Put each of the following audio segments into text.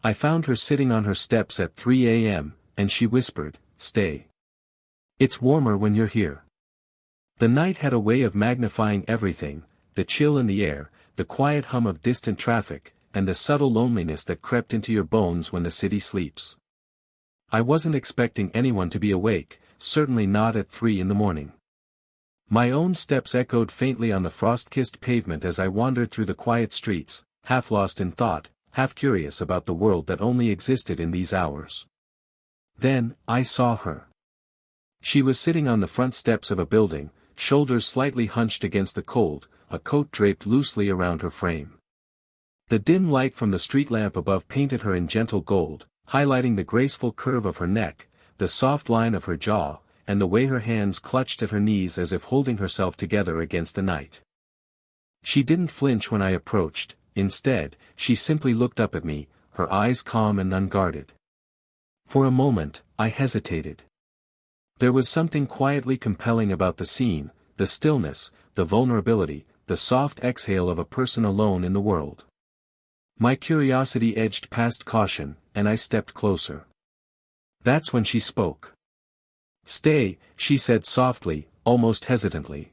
I found her sitting on her steps at 3 a.m., and she whispered, "Stay. It's warmer when you're here." The night had a way of magnifying everything, the chill in the air, the quiet hum of distant traffic, and the subtle loneliness that crept into your bones when the city sleeps. I wasn't expecting anyone to be awake, certainly not at 3 in the morning. My own steps echoed faintly on the frost-kissed pavement as I wandered through the quiet streets, half lost in thought, half curious about the world that only existed in these hours. Then, I saw her. She was sitting on the front steps of a building, shoulders slightly hunched against the cold, a coat draped loosely around her frame. The dim light from the street lamp above painted her in gentle gold, highlighting the graceful curve of her neck, the soft line of her jaw, and the way her hands clutched at her knees as if holding herself together against the night. She didn't flinch when I approached. Instead, she simply looked up at me, her eyes calm and unguarded. For a moment, I hesitated. There was something quietly compelling about the scene, the stillness, the vulnerability, the soft exhale of a person alone in the world. My curiosity edged past caution, and I stepped closer. That's when she spoke. "Stay," she said softly, almost hesitantly.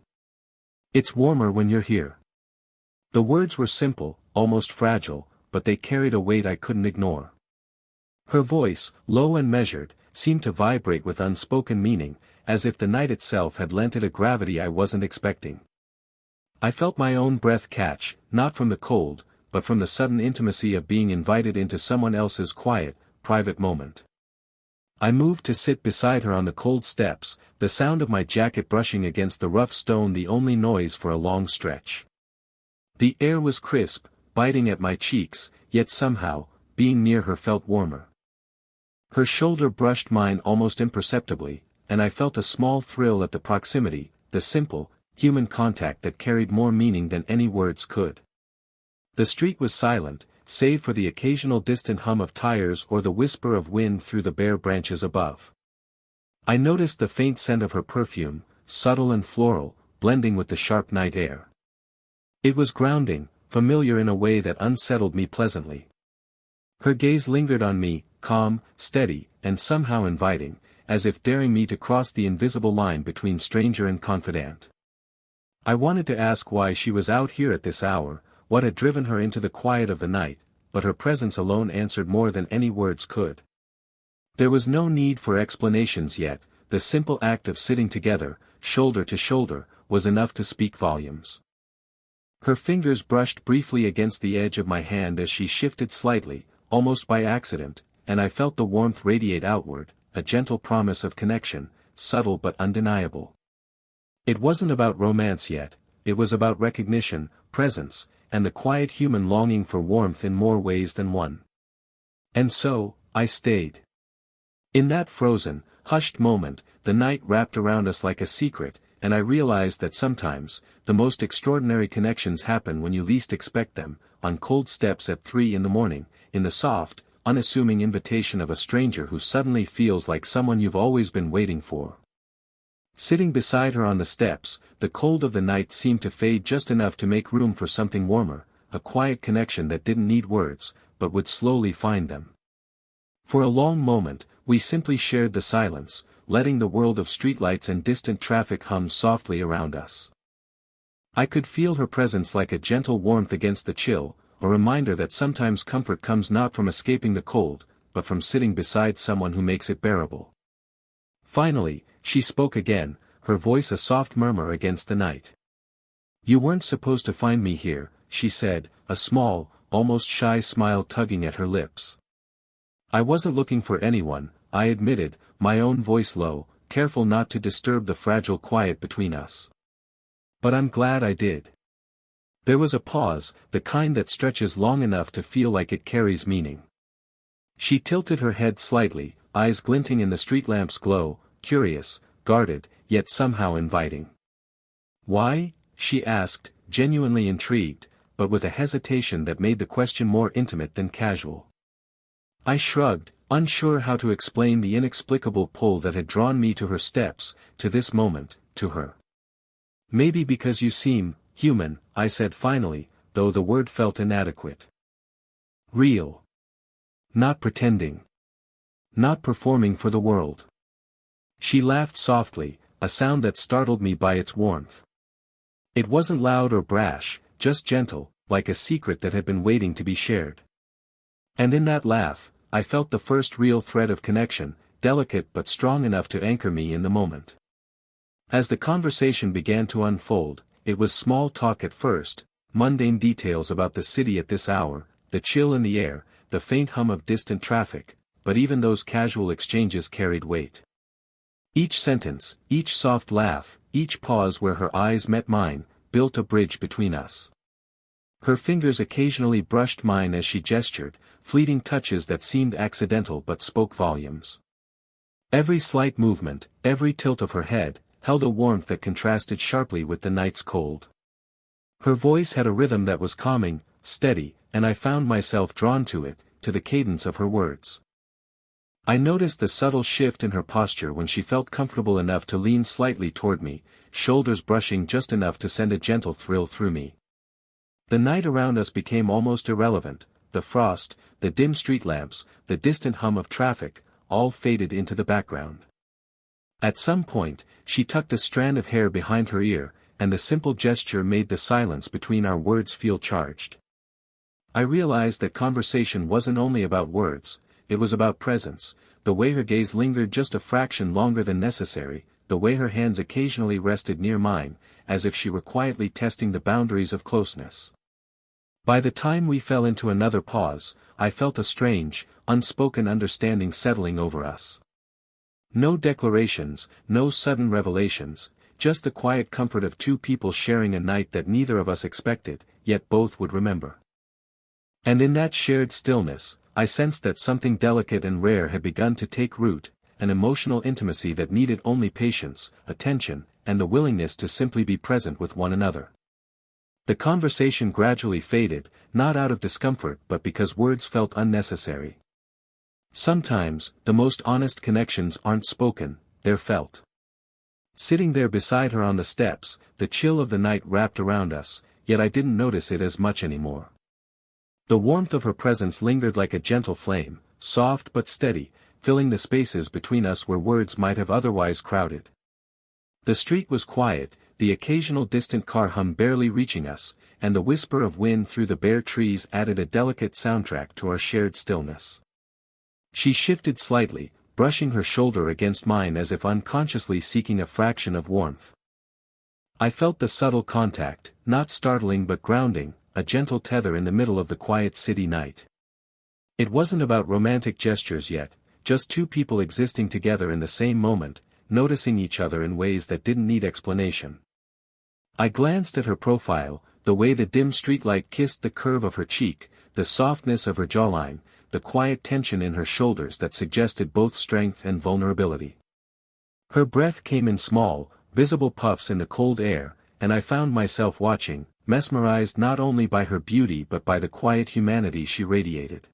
"It's warmer when you're here." The words were simple, almost fragile, but they carried a weight I couldn't ignore. Her voice, low and measured, seemed to vibrate with unspoken meaning, as if the night itself had lent it a gravity I wasn't expecting. I felt my own breath catch, not from the cold, but from the sudden intimacy of being invited into someone else's quiet, private moment. I moved to sit beside her on the cold steps, the sound of my jacket brushing against the rough stone the only noise for a long stretch. The air was crisp, biting at my cheeks, yet somehow, being near her felt warmer. Her shoulder brushed mine almost imperceptibly, and I felt a small thrill at the proximity, the simple, human contact that carried more meaning than any words could. The street was silent, save for the occasional distant hum of tires or the whisper of wind through the bare branches above. I noticed the faint scent of her perfume, subtle and floral, blending with the sharp night air. It was grounding, familiar in a way that unsettled me pleasantly. Her gaze lingered on me, calm, steady, and somehow inviting, as if daring me to cross the invisible line between stranger and confidant. I wanted to ask why she was out here at this hour, what had driven her into the quiet of the night, but her presence alone answered more than any words could. There was no need for explanations yet, the simple act of sitting together, shoulder to shoulder, was enough to speak volumes. Her fingers brushed briefly against the edge of my hand as she shifted slightly, almost by accident, and I felt the warmth radiate outward, a gentle promise of connection, subtle but undeniable. It wasn't about romance yet, it was about recognition, presence, and the quiet human longing for warmth in more ways than one. And so, I stayed. In that frozen, hushed moment, the night wrapped around us like a secret, and I realized that sometimes, the most extraordinary connections happen when you least expect them, on cold steps at 3 in the morning, in the soft, unassuming invitation of a stranger who suddenly feels like someone you've always been waiting for. Sitting beside her on the steps, the cold of the night seemed to fade just enough to make room for something warmer, a quiet connection that didn't need words, but would slowly find them. For a long moment, we simply shared the silence, letting the world of streetlights and distant traffic hum softly around us. I could feel her presence like a gentle warmth against the chill, a reminder that sometimes comfort comes not from escaping the cold, but from sitting beside someone who makes it bearable. Finally, she spoke again, her voice a soft murmur against the night. "You weren't supposed to find me here," she said, a small, almost shy smile tugging at her lips. "I wasn't looking for anyone," I admitted, my own voice low, careful not to disturb the fragile quiet between us. "But I'm glad I did." There was a pause, the kind that stretches long enough to feel like it carries meaning. She tilted her head slightly, eyes glinting in the street lamp's glow, curious, guarded, yet somehow inviting. "Why?" she asked, genuinely intrigued, but with a hesitation that made the question more intimate than casual. I shrugged, unsure how to explain the inexplicable pull that had drawn me to her steps, to this moment, to her. "Maybe because you seem human," I said finally, though the word felt inadequate. "Real." Not pretending. Not performing for the world. She laughed softly, a sound that startled me by its warmth. It wasn't loud or brash, just gentle, like a secret that had been waiting to be shared. And in that laugh, I felt the first real thread of connection, delicate but strong enough to anchor me in the moment. As the conversation began to unfold, it was small talk at first, mundane details about the city at this hour, the chill in the air, the faint hum of distant traffic, but even those casual exchanges carried weight. Each sentence, each soft laugh, each pause where her eyes met mine, built a bridge between us. Her fingers occasionally brushed mine as she gestured, fleeting touches that seemed accidental but spoke volumes. Every slight movement, every tilt of her head, held a warmth that contrasted sharply with the night's cold. Her voice had a rhythm that was calming, steady, and I found myself drawn to it, to the cadence of her words. I noticed the subtle shift in her posture when she felt comfortable enough to lean slightly toward me, shoulders brushing just enough to send a gentle thrill through me. The night around us became almost irrelevant, the frost, the dim street lamps, the distant hum of traffic, all faded into the background. At some point, she tucked a strand of hair behind her ear, and the simple gesture made the silence between our words feel charged. I realized that conversation wasn't only about words, it was about presence, the way her gaze lingered just a fraction longer than necessary, the way her hands occasionally rested near mine, as if she were quietly testing the boundaries of closeness. By the time we fell into another pause, I felt a strange, unspoken understanding settling over us. No declarations, no sudden revelations, just the quiet comfort of two people sharing a night that neither of us expected, yet both would remember. And in that shared stillness, I sensed that something delicate and rare had begun to take root, an emotional intimacy that needed only patience, attention, and the willingness to simply be present with one another. The conversation gradually faded, not out of discomfort but because words felt unnecessary. Sometimes, the most honest connections aren't spoken, they're felt. Sitting there beside her on the steps, the chill of the night wrapped around us, yet I didn't notice it as much anymore. The warmth of her presence lingered like a gentle flame, soft but steady, filling the spaces between us where words might have otherwise crowded. The street was quiet, the occasional distant car hum barely reaching us, and the whisper of wind through the bare trees added a delicate soundtrack to our shared stillness. She shifted slightly, brushing her shoulder against mine as if unconsciously seeking a fraction of warmth. I felt the subtle contact, not startling but grounding, a gentle tether in the middle of the quiet city night. It wasn't about romantic gestures yet, just two people existing together in the same moment, noticing each other in ways that didn't need explanation. I glanced at her profile, the way the dim streetlight kissed the curve of her cheek, the softness of her jawline, the quiet tension in her shoulders that suggested both strength and vulnerability. Her breath came in small, visible puffs in the cold air, and I found myself watching, mesmerized not only by her beauty but by the quiet humanity she radiated.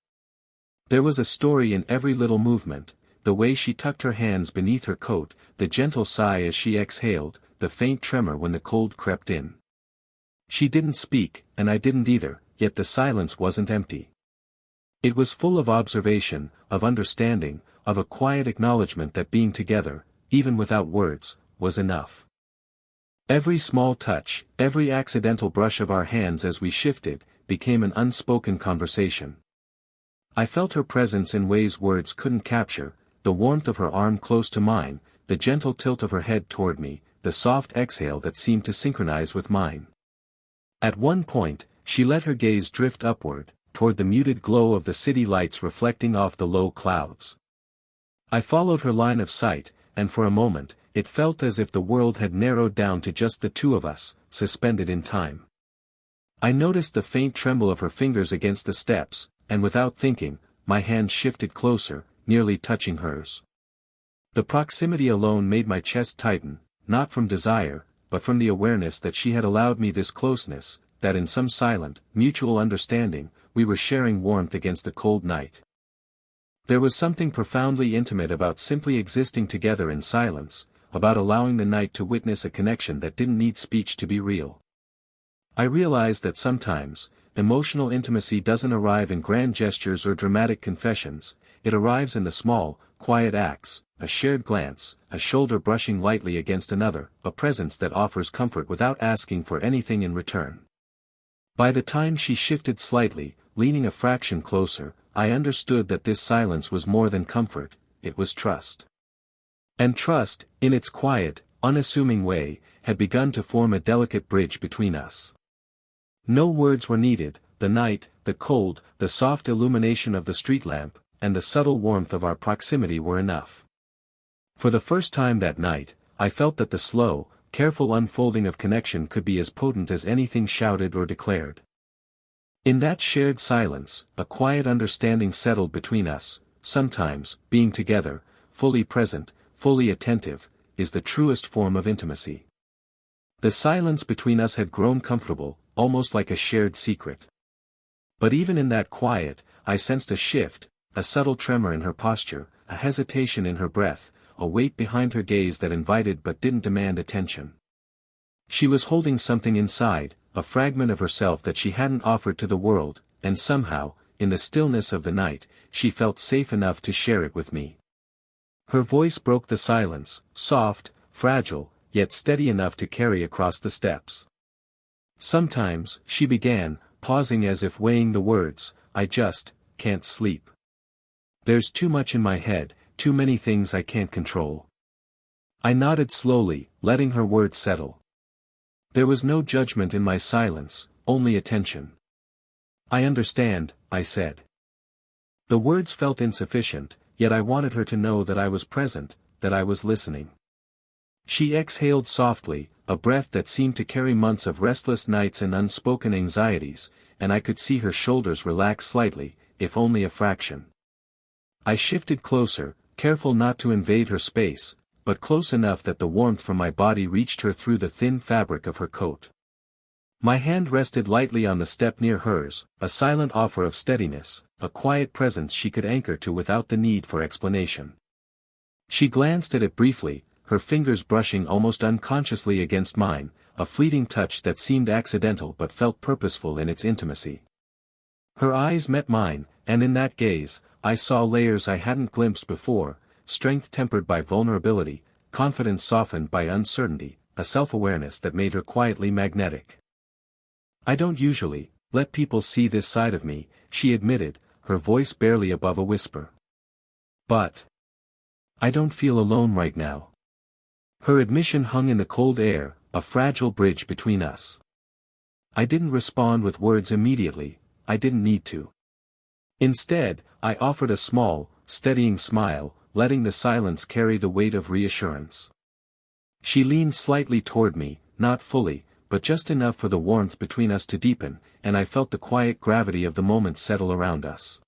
There was a story in every little movement, the way she tucked her hands beneath her coat, the gentle sigh as she exhaled, the faint tremor when the cold crept in. She didn't speak, and I didn't either, yet the silence wasn't empty. It was full of observation, of understanding, of a quiet acknowledgement that being together, even without words, was enough. Every small touch, every accidental brush of our hands as we shifted, became an unspoken conversation. I felt her presence in ways words couldn't capture, the warmth of her arm close to mine, the gentle tilt of her head toward me, the soft exhale that seemed to synchronize with mine. At one point, she let her gaze drift upward, toward the muted glow of the city lights reflecting off the low clouds. I followed her line of sight, and for a moment, it felt as if the world had narrowed down to just the two of us, suspended in time. I noticed the faint tremble of her fingers against the steps, and without thinking, my hand shifted closer, nearly touching hers. The proximity alone made my chest tighten, not from desire, but from the awareness that she had allowed me this closeness, that in some silent, mutual understanding, we were sharing warmth against the cold night. There was something profoundly intimate about simply existing together in silence, about allowing the night to witness a connection that didn't need speech to be real. I realized that sometimes, emotional intimacy doesn't arrive in grand gestures or dramatic confessions, it arrives in the small, quiet acts, a shared glance, a shoulder brushing lightly against another, a presence that offers comfort without asking for anything in return. By the time she shifted slightly, leaning a fraction closer, I understood that this silence was more than comfort, it was trust. And trust, in its quiet, unassuming way, had begun to form a delicate bridge between us. No words were needed, the night, the cold, the soft illumination of the street lamp, and the subtle warmth of our proximity were enough. For the first time that night, I felt that the slow, careful unfolding of connection could be as potent as anything shouted or declared. In that shared silence, a quiet understanding settled between us. Sometimes, being together, fully present, fully attentive, is the truest form of intimacy. The silence between us had grown comfortable, almost like a shared secret. But even in that quiet, I sensed a shift, a subtle tremor in her posture, a hesitation in her breath, a weight behind her gaze that invited but didn't demand attention. She was holding something inside, a fragment of herself that she hadn't offered to the world, and somehow, in the stillness of the night, she felt safe enough to share it with me. Her voice broke the silence, soft, fragile, yet steady enough to carry across the steps. Sometimes, she began, pausing as if weighing the words, I just can't sleep. There's too much in my head, too many things I can't control. I nodded slowly, letting her words settle. There was no judgment in my silence, only attention. I understand, I said. The words felt insufficient, yet I wanted her to know that I was present, that I was listening. She exhaled softly, a breath that seemed to carry months of restless nights and unspoken anxieties, and I could see her shoulders relax slightly, if only a fraction. I shifted closer, careful not to invade her space, but close enough that the warmth from my body reached her through the thin fabric of her coat. My hand rested lightly on the step near hers, a silent offer of steadiness, a quiet presence she could anchor to without the need for explanation. She glanced at it briefly, her fingers brushing almost unconsciously against mine, a fleeting touch that seemed accidental but felt purposeful in its intimacy. Her eyes met mine, and in that gaze, I saw layers I hadn't glimpsed before, strength tempered by vulnerability, confidence softened by uncertainty, a self-awareness that made her quietly magnetic. I don't usually let people see this side of me, she admitted, her voice barely above a whisper. But I don't feel alone right now. Her admission hung in the cold air, a fragile bridge between us. I didn't respond with words immediately, I didn't need to. Instead, I offered a small, steadying smile, letting the silence carry the weight of reassurance. She leaned slightly toward me, not fully, but just enough for the warmth between us to deepen, and I felt the quiet gravity of the moment settle around us.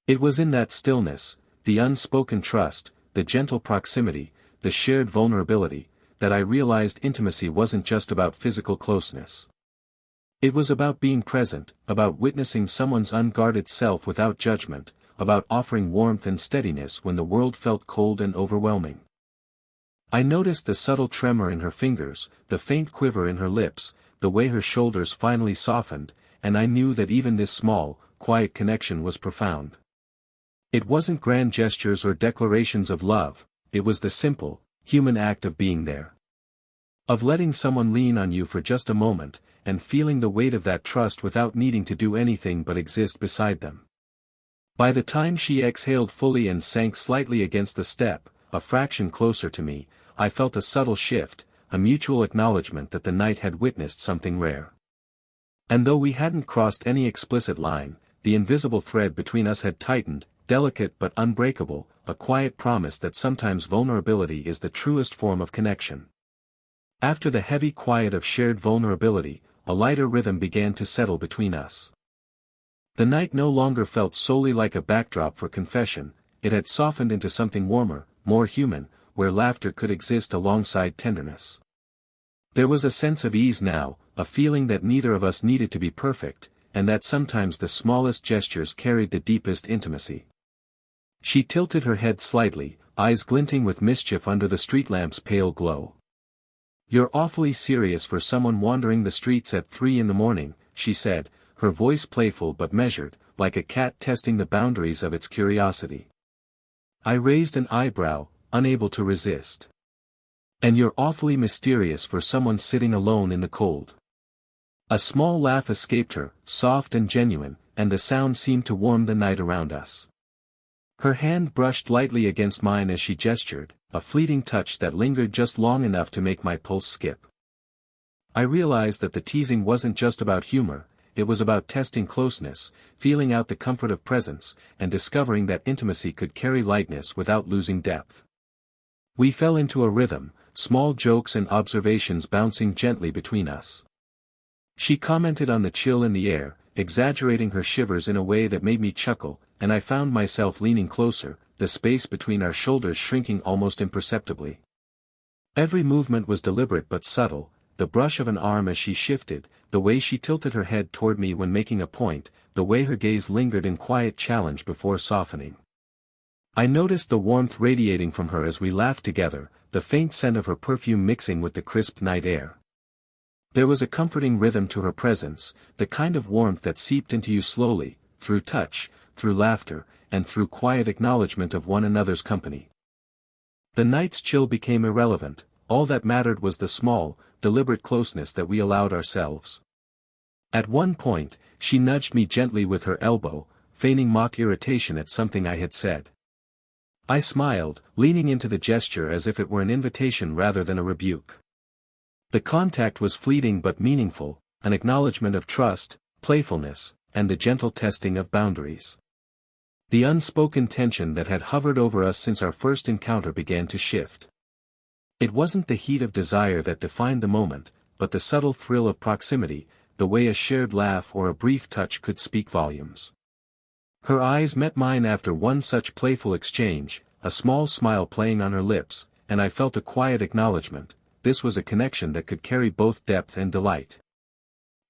It was in that stillness, the unspoken trust, the gentle proximity, the shared vulnerability, that I realized intimacy wasn't just about physical closeness. It was about being present, about witnessing someone's unguarded self without judgment, about offering warmth and steadiness when the world felt cold and overwhelming. I noticed the subtle tremor in her fingers, the faint quiver in her lips, the way her shoulders finally softened, and I knew that even this small, quiet connection was profound. It wasn't grand gestures or declarations of love, it was the simple, human act of being there. Of letting someone lean on you for just a moment, and feeling the weight of that trust without needing to do anything but exist beside them. By the time she exhaled fully and sank slightly against the step, a fraction closer to me, I felt a subtle shift, a mutual acknowledgement that the night had witnessed something rare. And though we hadn't crossed any explicit line, the invisible thread between us had tightened, delicate but unbreakable, a quiet promise that sometimes vulnerability is the truest form of connection. After the heavy quiet of shared vulnerability, a lighter rhythm began to settle between us. The night no longer felt solely like a backdrop for confession, it had softened into something warmer, more human, where laughter could exist alongside tenderness. There was a sense of ease now, a feeling that neither of us needed to be perfect, and that sometimes the smallest gestures carried the deepest intimacy. She tilted her head slightly, eyes glinting with mischief under the street lamp's pale glow. "You're awfully serious for someone wandering the streets at 3 in the morning," she said, her voice playful but measured, like a cat testing the boundaries of its curiosity. I raised an eyebrow, unable to resist. "And you're awfully mysterious for someone sitting alone in the cold." A small laugh escaped her, soft and genuine, and the sound seemed to warm the night around us. Her hand brushed lightly against mine as she gestured, a fleeting touch that lingered just long enough to make my pulse skip. I realized that the teasing wasn't just about humor, it was about testing closeness, feeling out the comfort of presence, and discovering that intimacy could carry lightness without losing depth. We fell into a rhythm, small jokes and observations bouncing gently between us. She commented on the chill in the air, exaggerating her shivers in a way that made me chuckle, and I found myself leaning closer, the space between our shoulders shrinking almost imperceptibly. Every movement was deliberate but subtle, the brush of an arm as she shifted, the way she tilted her head toward me when making a point, the way her gaze lingered in quiet challenge before softening. I noticed the warmth radiating from her as we laughed together, the faint scent of her perfume mixing with the crisp night air. There was a comforting rhythm to her presence, the kind of warmth that seeped into you slowly, through touch, through laughter, and through quiet acknowledgement of one another's company. The night's chill became irrelevant, all that mattered was the small, deliberate closeness that we allowed ourselves. At one point, she nudged me gently with her elbow, feigning mock irritation at something I had said. I smiled, leaning into the gesture as if it were an invitation rather than a rebuke. The contact was fleeting but meaningful, an acknowledgement of trust, playfulness, and the gentle testing of boundaries. The unspoken tension that had hovered over us since our first encounter began to shift. It wasn't the heat of desire that defined the moment, but the subtle thrill of proximity, the way a shared laugh or a brief touch could speak volumes. Her eyes met mine after one such playful exchange, a small smile playing on her lips, and I felt a quiet acknowledgement. This was a connection that could carry both depth and delight.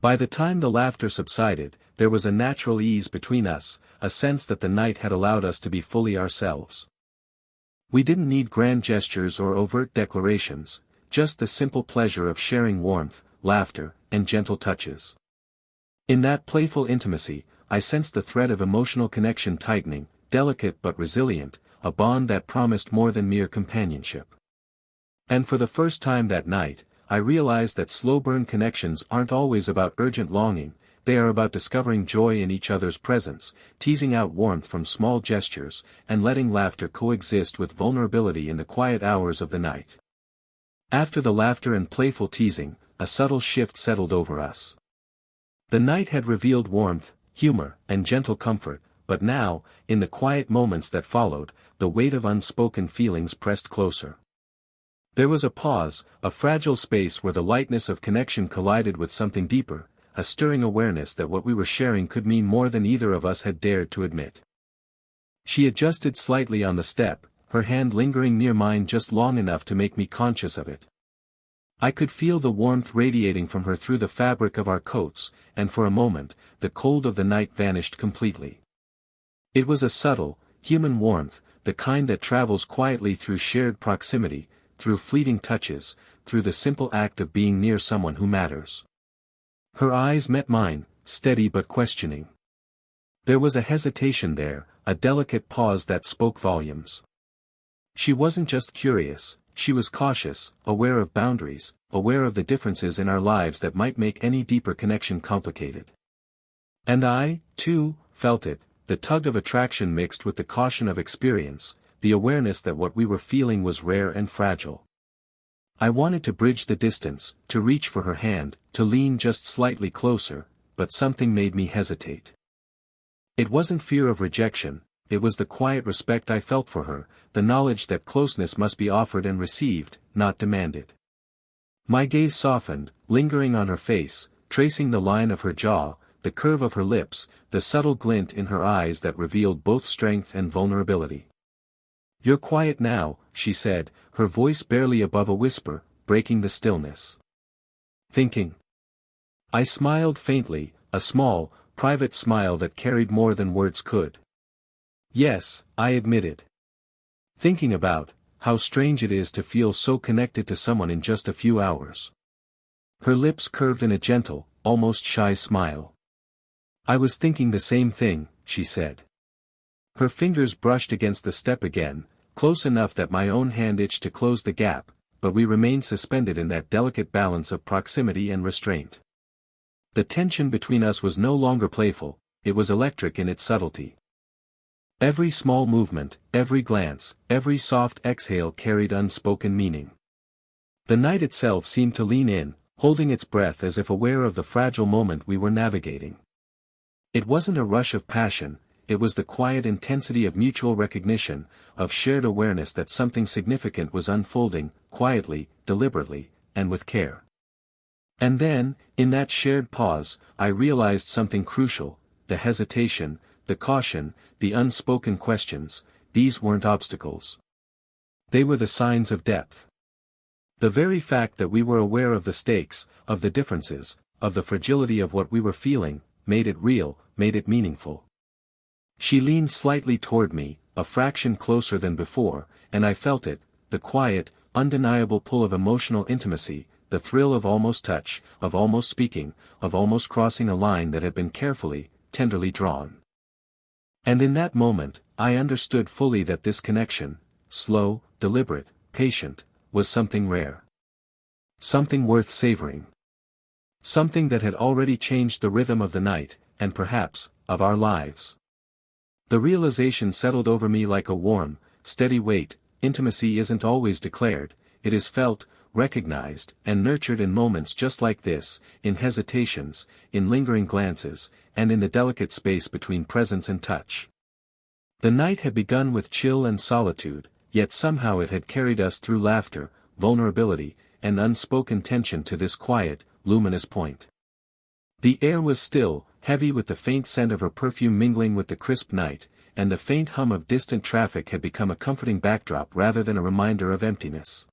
By the time the laughter subsided, there was a natural ease between us, a sense that the night had allowed us to be fully ourselves. We didn't need grand gestures or overt declarations, just the simple pleasure of sharing warmth, laughter, and gentle touches. In that playful intimacy, I sensed the thread of emotional connection tightening, delicate but resilient, a bond that promised more than mere companionship. And for the first time that night, I realized that slow-burn connections aren't always about urgent longing, they are about discovering joy in each other's presence, teasing out warmth from small gestures, and letting laughter coexist with vulnerability in the quiet hours of the night. After the laughter and playful teasing, a subtle shift settled over us. The night had revealed warmth, humor, and gentle comfort, but now, in the quiet moments that followed, the weight of unspoken feelings pressed closer. There was a pause, a fragile space where the lightness of connection collided with something deeper, a stirring awareness that what we were sharing could mean more than either of us had dared to admit. She adjusted slightly on the step, her hand lingering near mine just long enough to make me conscious of it. I could feel the warmth radiating from her through the fabric of our coats, and for a moment, the cold of the night vanished completely. It was a subtle, human warmth, the kind that travels quietly through shared proximity, through fleeting touches, through the simple act of being near someone who matters. Her eyes met mine, steady but questioning. There was a hesitation there, a delicate pause that spoke volumes. She wasn't just curious, she was cautious, aware of boundaries, aware of the differences in our lives that might make any deeper connection complicated. And I, too, felt it, the tug of attraction mixed with the caution of experience, the awareness that what we were feeling was rare and fragile. I wanted to bridge the distance, to reach for her hand, to lean just slightly closer, but something made me hesitate. It wasn't fear of rejection, it was the quiet respect I felt for her, the knowledge that closeness must be offered and received, not demanded. My gaze softened, lingering on her face, tracing the line of her jaw, the curve of her lips, the subtle glint in her eyes that revealed both strength and vulnerability. "You're quiet now," she said, her voice barely above a whisper, breaking the stillness. "Thinking?" I smiled faintly, a small, private smile that carried more than words could. "Yes," I admitted. "Thinking about how strange it is to feel so connected to someone in just a few hours." Her lips curved in a gentle, almost shy smile. I was thinking the same thing, she said. Her fingers brushed against the step again, close enough that my own hand itched to close the gap, but we remained suspended in that delicate balance of proximity and restraint. The tension between us was no longer playful, it was electric in its subtlety. Every small movement, every glance, every soft exhale carried unspoken meaning. The night itself seemed to lean in, holding its breath as if aware of the fragile moment we were navigating. It wasn't a rush of passion, it was the quiet intensity of mutual recognition, of shared awareness that something significant was unfolding, quietly, deliberately, and with care. And then, in that shared pause, I realized something crucial: the hesitation, the caution, the unspoken questions, these weren't obstacles. They were the signs of depth. The very fact that we were aware of the stakes, of the differences, of the fragility of what we were feeling, made it real, made it meaningful. She leaned slightly toward me, a fraction closer than before, and I felt it, the quiet, undeniable pull of emotional intimacy, the thrill of almost touch, of almost speaking, of almost crossing a line that had been carefully, tenderly drawn. And in that moment, I understood fully that this connection, slow, deliberate, patient, was something rare. Something worth savoring. Something that had already changed the rhythm of the night, and perhaps, of our lives. The realization settled over me like a warm, steady weight: intimacy isn't always declared, it is felt, recognized, and nurtured in moments just like this, in hesitations, in lingering glances, and in the delicate space between presence and touch. The night had begun with chill and solitude, yet somehow it had carried us through laughter, vulnerability, and unspoken tension to this quiet, luminous point. The air was still, heavy with the faint scent of her perfume mingling with the crisp night, and the faint hum of distant traffic had become a comforting backdrop rather than a reminder of emptiness.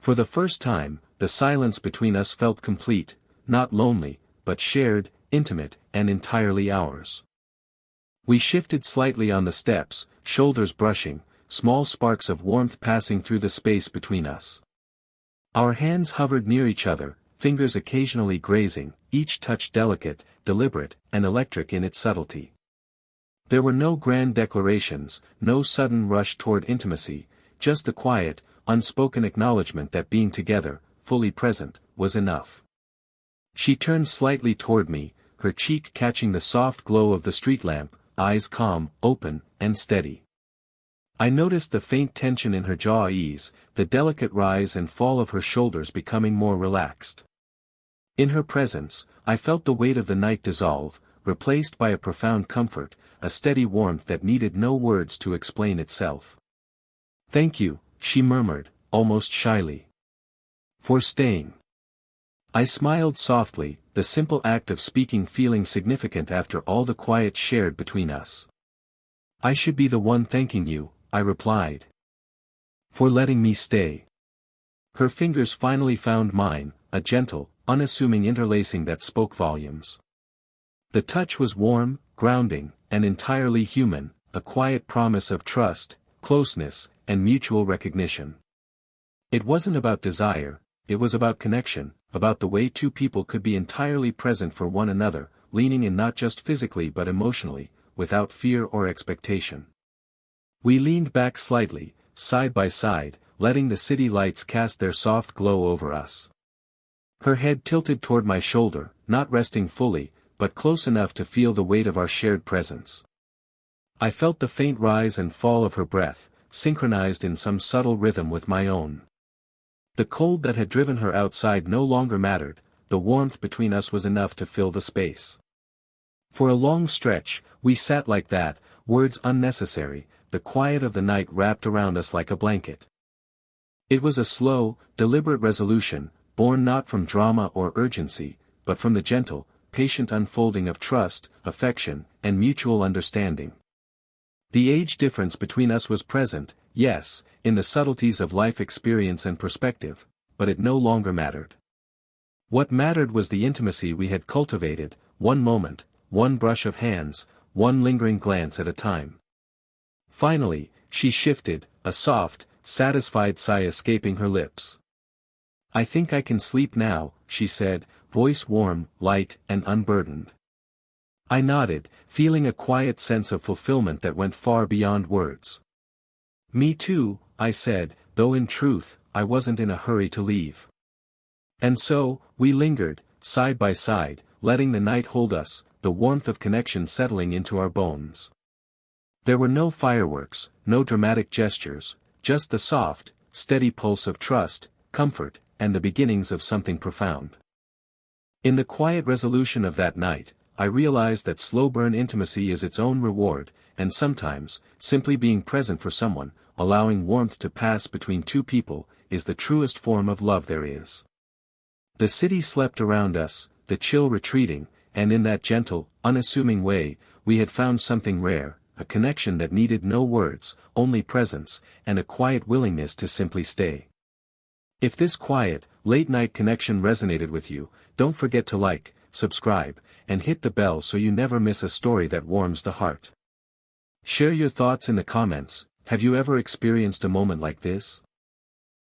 For the first time, the silence between us felt complete, not lonely, but shared, intimate, and entirely ours. We shifted slightly on the steps, shoulders brushing, small sparks of warmth passing through the space between us. Our hands hovered near each other, fingers occasionally grazing, each touch delicate, deliberate, and electric in its subtlety. There were no grand declarations, no sudden rush toward intimacy, just the quiet, unspoken acknowledgement that being together, fully present, was enough. She turned slightly toward me, her cheek catching the soft glow of the street lamp, eyes calm, open, and steady. I noticed the faint tension in her jaw ease, the delicate rise and fall of her shoulders becoming more relaxed. In her presence, I felt the weight of the night dissolve, replaced by a profound comfort, a steady warmth that needed no words to explain itself. "Thank you," she murmured, almost shyly. "For staying." I smiled softly, the simple act of speaking feeling significant after all the quiet shared between us. "I should be the one thanking you," I replied. "For letting me stay." Her fingers finally found mine, a gentle, unassuming interlacing that spoke volumes. The touch was warm, grounding, and entirely human, a quiet promise of trust, closeness, and mutual recognition. It wasn't about desire, it was about connection, about the way two people could be entirely present for one another, leaning in not just physically but emotionally, without fear or expectation. We leaned back slightly, side by side, letting the city lights cast their soft glow over us. Her head tilted toward my shoulder, not resting fully, but close enough to feel the weight of our shared presence. I felt the faint rise and fall of her breath, synchronized in some subtle rhythm with my own. The cold that had driven her outside no longer mattered, the warmth between us was enough to fill the space. For a long stretch, we sat like that, words unnecessary, the quiet of the night wrapped around us like a blanket. It was a slow, deliberate resolution, born not from drama or urgency, but from the gentle, patient unfolding of trust, affection, and mutual understanding. The age difference between us was present, yes, in the subtleties of life experience and perspective, but it no longer mattered. What mattered was the intimacy we had cultivated, one moment, one brush of hands, one lingering glance at a time. Finally, she shifted, a soft, satisfied sigh escaping her lips. "I think I can sleep now," she said, voice warm, light, and unburdened. I nodded, feeling a quiet sense of fulfillment that went far beyond words. Me too, I said, though in truth, I wasn't in a hurry to leave. And so, we lingered, side by side, letting the night hold us, the warmth of connection settling into our bones. There were no fireworks, no dramatic gestures, just the soft, steady pulse of trust, comfort, and the beginnings of something profound. In the quiet resolution of that night, I realized that slow-burn intimacy is its own reward, and sometimes, simply being present for someone, allowing warmth to pass between two people, is the truest form of love there is. The city slept around us, the chill retreating, and in that gentle, unassuming way, we had found something rare, a connection that needed no words, only presence, and a quiet willingness to simply stay. If this quiet, late-night connection resonated with you, don't forget to like, subscribe, and hit the bell so you never miss a story that warms the heart. Share your thoughts in the comments. Have you ever experienced a moment like this?